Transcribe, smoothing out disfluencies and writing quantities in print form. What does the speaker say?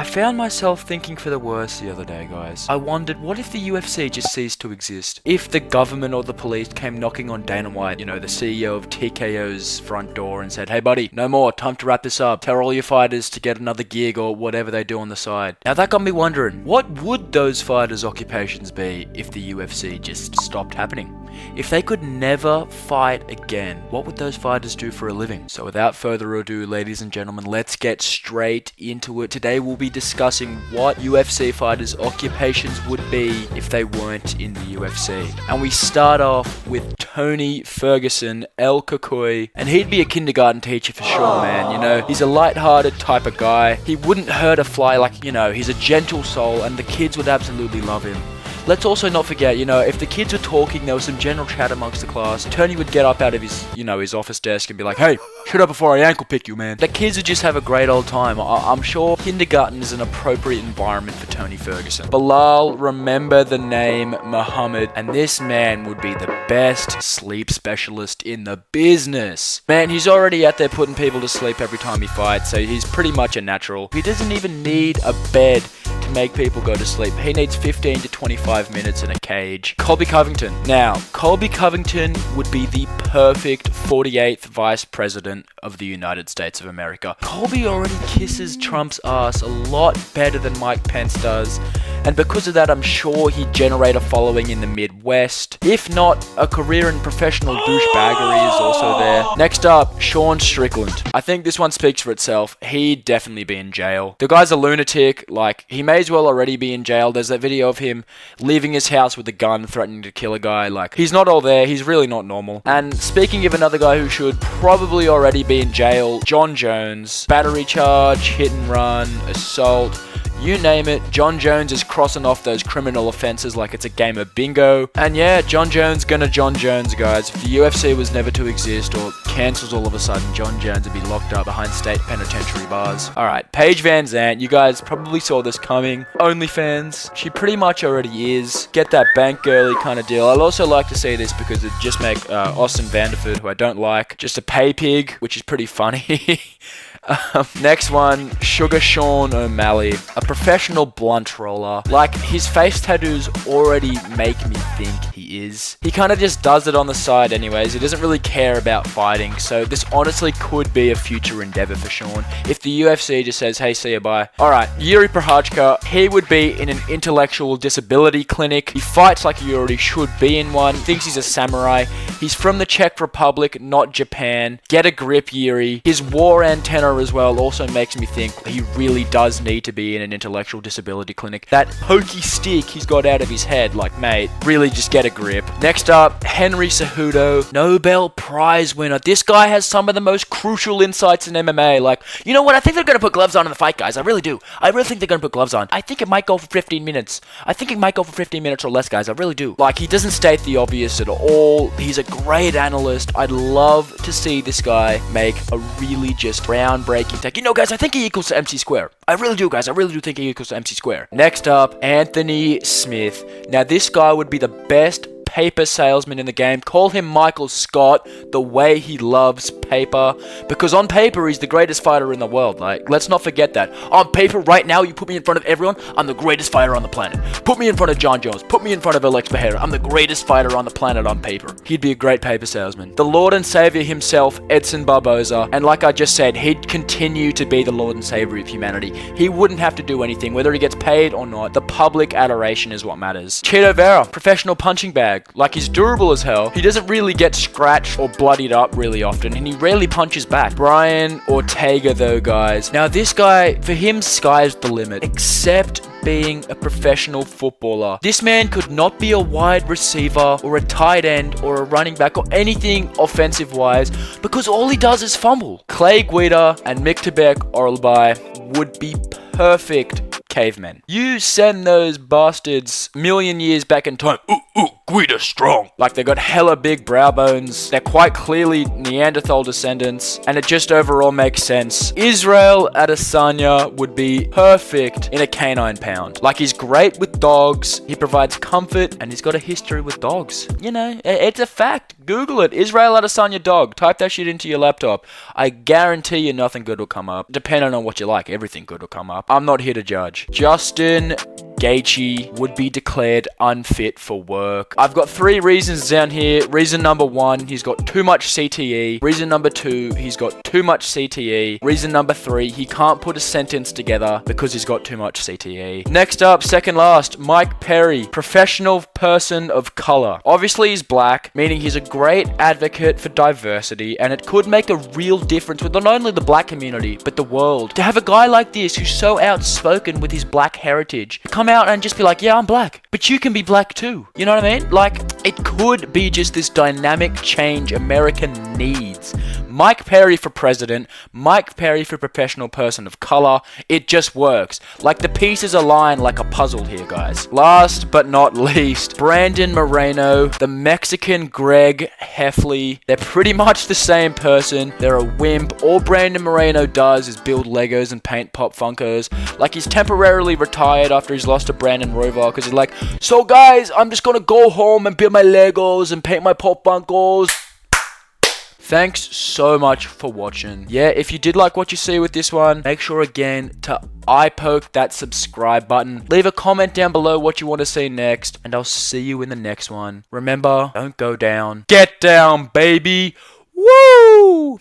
found myself thinking for the worst the other day, guys. I wondered, what if the UFC just ceased to exist? If the government or the police came knocking on Dana White, you know, the CEO of TKO's front door and said, hey buddy, no more, time to wrap this up. Tell all your fighters to get another gig or whatever they do on the side. Now that got me wondering, what would those fighters' occupations be if the UFC just stopped happening? If they could never fight again, what would those fighters do for a living? So without further ado, ladies and gentlemen, let's get straight into it. Today we'll be discussing what UFC fighters' occupations would be if they weren't in the UFC. And we start off with Tony Ferguson, El Cucuy, and he'd be a kindergarten teacher for sure, man. You know, he's a light-hearted type of guy. He wouldn't hurt a fly, like, you know, he's a gentle soul, and the kids would absolutely love him. Let's also not forget, you know, if the kids were talking, there was some general chat amongst the class, Tony would get up out of his, you know, his office desk and be like, hey, shut up before I ankle pick you, man. The kids would just have a great old time. I'm sure kindergarten is an appropriate environment for Tony Ferguson. Bilal, remember the name Muhammad, and this man would be the best sleep specialist in the business. Man, he's already out there putting people to sleep every time he fights, so he's pretty much a natural. He doesn't even need a bed to make people go to sleep. He needs 15 to 25 minutes in a cage. Colby Covington. Now, Colby Covington would be the perfect 48th vice president of the United States of America. Colby already kisses Trump's ass a lot better than Mike Pence does, and because of that, I'm sure he'd generate a following in the Midwest. If not, a career in professional douchebaggery is also there. Next up, Shan Strickland. I think this one speaks for itself. He'd definitely be in jail. The guy's a lunatic. Like, he may as well already be in jail. There's that video of him leaving his house with a gun, threatening to kill a guy. Like, he's not all there. He's really not normal. And speaking of another guy who should probably already be in jail, Jon Jones. Battery charge, hit and run, assault, you name it, Jon Jones is crossing off those criminal offenses like it's a game of bingo. And yeah, Jon Jones gonna Jon Jones, guys. If the UFC was never to exist or cancels all of a sudden, Jon Jones would be locked up behind state penitentiary bars. Alright, Paige VanZant, you guys probably saw this coming. OnlyFans, she pretty much already is. Get that bank girly kind of deal. I'd also like to see this because it just make Austin Vanderford, who I don't like, just a pay pig, which is pretty funny. Next one, Sugar Sean O'Malley, a professional blunt roller. Like, his face tattoos already make me think he is. He kind of just does it on the side anyways. He doesn't really care about fighting, so this honestly could be a future endeavor for Sean if the UFC just says, hey, see ya, bye. Alright, Yuri Prochazka, he would be in an intellectual disability clinic. He fights like he already should be in one, thinks he's a samurai. He's from the Czech Republic, not Japan. Get a grip, Yuri. His war antenna as well also makes me think he really does need to be in an intellectual disability clinic. That pokey stick he's got out of his head, like, mate, really just get a grip. Next up, Henry Cejudo, Nobel Prize winner. This guy has some of the most crucial insights in MMA. Like, you know what? I think they're going to put gloves on in the fight, guys. I really do. I really think they're going to put gloves on. I think it might go for 15 minutes. I think it might go for 15 minutes or less, guys. I really do. Like, he doesn't state the obvious at all. He's a great analyst. I'd love to see this guy make a really just groundbreaking tech. You know, guys, I think he equals to MC Square. I really do, guys. I really do think he equals to MC Square. Next up, Anthony Smith. Now, this guy would be the best paper salesman in the game. Call him Michael Scott, the way he loves paper, because on paper he's the greatest fighter in the world. Like, let's not forget that. On paper right now, you put me in front of everyone, I'm the greatest fighter on the planet. Put me in front of Jon Jones, put me in front of Alex Pereira, I'm the greatest fighter on the planet on paper. He'd be a great paper salesman. The Lord and Savior himself, Edson Barosa, and like I just said, he'd continue to be the Lord and Savior of humanity. He wouldn't have to do anything, whether he gets paid or not. The public adoration is what matters. Chito Vera, professional punching bag. Like, he's durable as hell. He doesn't really get scratched or bloodied up really often, and he rarely punches back. Brian Ortega, though, guys. Now, this guy, for him, sky's the limit, except being a professional footballer. This man could not be a wide receiver or a tight end or a running back or anything offensive-wise because all he does is fumble. Clay Guida and Miktabek Orlby would be perfect cavemen. You send those bastards a million years back in time. Ooh, ooh. Guida strong. Like, they got hella big brow bones. They're quite clearly Neanderthal descendants, and it just overall makes sense. Israel Adesanya would be perfect in a canine pound. Like, he's great with dogs, he provides comfort, and he's got a history with dogs. You know, it's a fact. Google it. Israel Adesanya dog. Type that shit into your laptop. I guarantee you nothing good will come up. Depending on what you like, everything good will come up. I'm not here to judge. Justin Gaethje would be declared unfit for work. I've got 3 reasons down here. Reason number 1, he's got too much CTE. Reason number 2, he's got too much CTE. Reason number 3, he can't put a sentence together because he's got too much CTE. Next up, second last, Mike Perry, professional person of color. Obviously, he's black, meaning he's a great advocate for diversity, and it could make a real difference with not only the black community, but the world. To have a guy like this who's so outspoken with his black heritage come out and just be like, yeah, I'm black, but you can be black too. You know what I mean? Like, it could be just this dynamic change America needs. Mike Perry for president, Mike Perry for professional person of color. It just works. Like, the pieces align like a puzzle here, guys. Last but not least, Brandon Moreno, the Mexican Greg Heffley. They're pretty much the same person. They're a wimp. All Brandon Moreno does is build Legos and paint Pop Funkos. Like, he's temporarily retired after he's lost to Brandon Royval because he's like, so guys, I'm just gonna go home and build my Legos and paint my Pop Funkos. Thanks so much for watching. Yeah, if you did like what you see with this one, make sure again to eye poke that subscribe button. Leave a comment down below what you want to see next, and I'll see you in the next one. Remember, don't go down. Get down, baby! Woo!